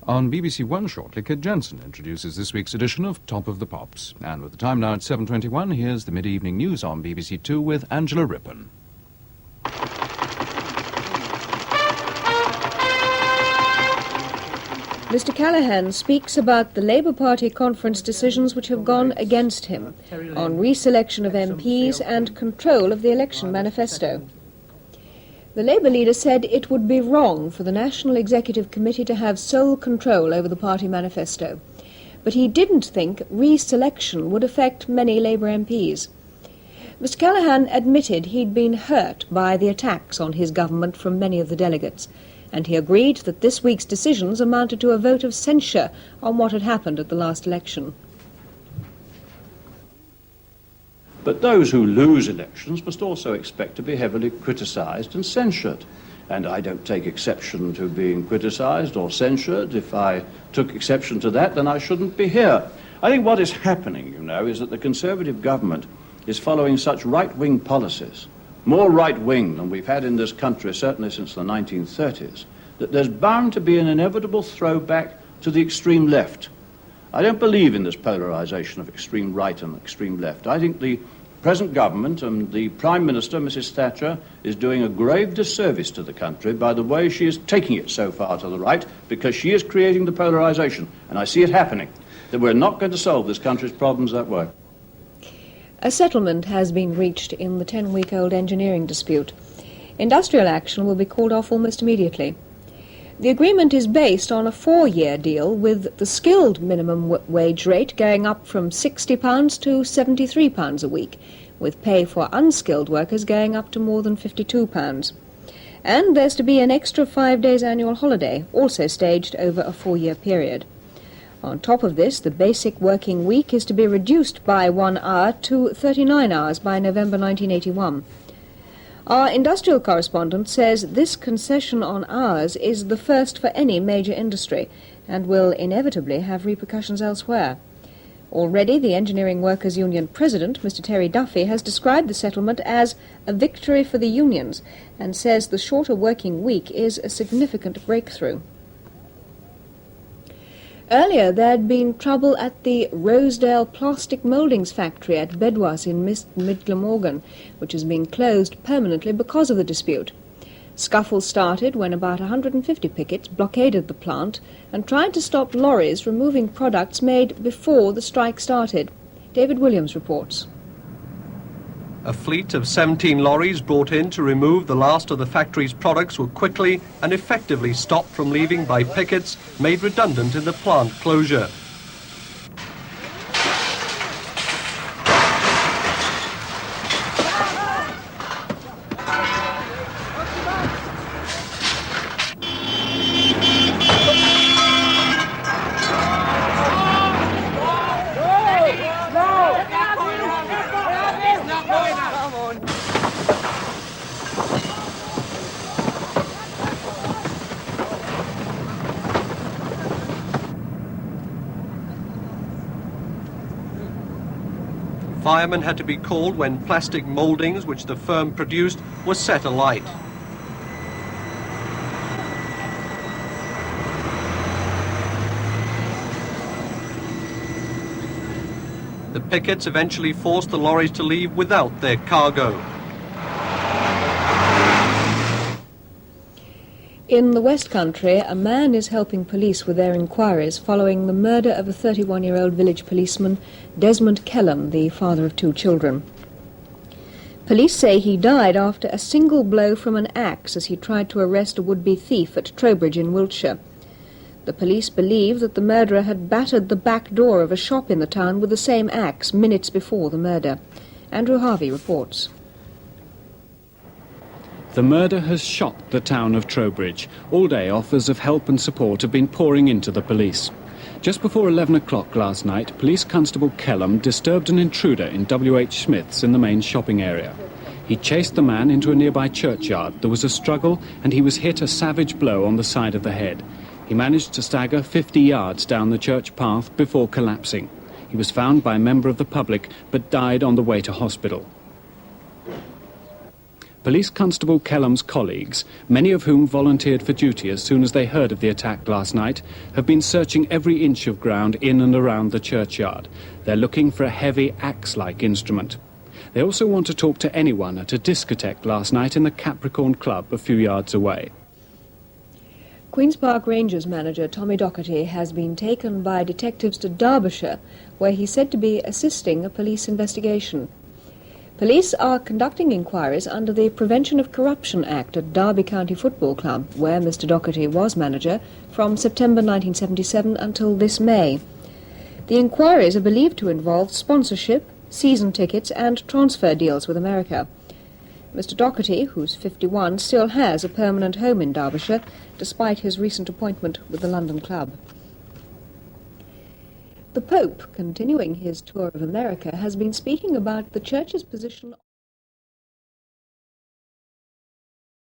On BBC One shortly, Kid Jensen introduces this week's edition of Top of the Pops. And with the time now at 7:21, here's the mid-evening news on BBC Two with Angela Rippon. Mr Callaghan speaks about the Labour Party conference decisions which have gone against him on reselection of MPs and control of the election manifesto. The Labour leader said it would be wrong for the National Executive Committee to have sole control over the party manifesto, but he didn't think reselection would affect many Labour MPs. Mr Callaghan admitted he'd been hurt by the attacks on his government from many of the delegates, and he agreed that this week's decisions amounted to a vote of censure on what had happened at the last election. But those who lose elections must also expect to be heavily criticised and censured. And I don't take exception to being criticised or censured. If I took exception to that, then I shouldn't be here. I think what is happening, is that the Conservative government is following such right-wing policies, more right-wing than we've had in this country, certainly since the 1930s, that there's bound to be an inevitable throwback to the extreme left. I don't believe in this polarisation of extreme right and extreme left. I think the present government and the Prime Minister, Mrs Thatcher, is doing a grave disservice to the country by the way she is taking it so far to the right, because she is creating the polarisation, and I see it happening, that we're not going to solve this country's problems that way. A settlement has been reached in the 10-week-old engineering dispute. Industrial action will be called off almost immediately. The agreement is based on a 4-year deal, with the skilled minimum wage rate going up from £60 to £73 a week, with pay for unskilled workers going up to more than £52. And there's to be an extra 5 days annual holiday, also staged over a 4-year period. On top of this, the basic working week is to be reduced by 1 hour to 39 hours by November 1981. Our industrial correspondent says this concession on hours is the first for any major industry and will inevitably have repercussions elsewhere. Already, the Engineering Workers' Union president, Mr Terry Duffy, has described the settlement as a victory for the unions and says the shorter working week is a significant breakthrough. Earlier, there had been trouble at the Rosedale plastic mouldings factory at Bedwas in Mid Glamorgan, which has been closed permanently because of the dispute. Scuffles started when about 150 pickets blockaded the plant and tried to stop lorries removing products made before the strike started. David Williams reports. A fleet of 17 lorries brought in to remove the last of the factory's products were quickly and effectively stopped from leaving by pickets made redundant in the plant closure. Firemen had to be called when plastic mouldings which the firm produced were set alight. The pickets eventually forced the lorries to leave without their cargo. In the West Country, a man is helping police with their inquiries following the murder of a 31-year-old village policeman, Desmond Kellam, the father of 2 children. Police say he died after a single blow from an axe as he tried to arrest a would-be thief at Trowbridge in Wiltshire. The police believe that the murderer had battered the back door of a shop in the town with the same axe minutes before the murder. Andrew Harvey reports. The murder has shocked the town of Trowbridge. All day offers of help and support have been pouring into the police. Just before 11 o'clock last night, Police Constable Kellam disturbed an intruder in W.H. Smith's in the main shopping area. He chased the man into a nearby churchyard. There was a struggle and he was hit a savage blow on the side of the head. He managed to stagger 50 yards down the church path before collapsing. He was found by a member of the public but died on the way to hospital. Police Constable Kellam's colleagues, many of whom volunteered for duty as soon as they heard of the attack last night, have been searching every inch of ground in and around the churchyard. They're looking for a heavy axe-like instrument. They also want to talk to anyone at a discotheque last night in the Capricorn Club a few yards away. Queen's Park Rangers manager Tommy Docherty has been taken by detectives to Derbyshire, where he's said to be assisting a police investigation. Police are conducting inquiries under the Prevention of Corruption Act at Derby County Football Club, where Mr. Docherty was manager from September 1977 until this May. The inquiries are believed to involve sponsorship, season tickets and transfer deals with America. Mr. Docherty, who's 51, still has a permanent home in Derbyshire, despite his recent appointment with the London club. The Pope, continuing his tour of America, has been speaking about the Church's position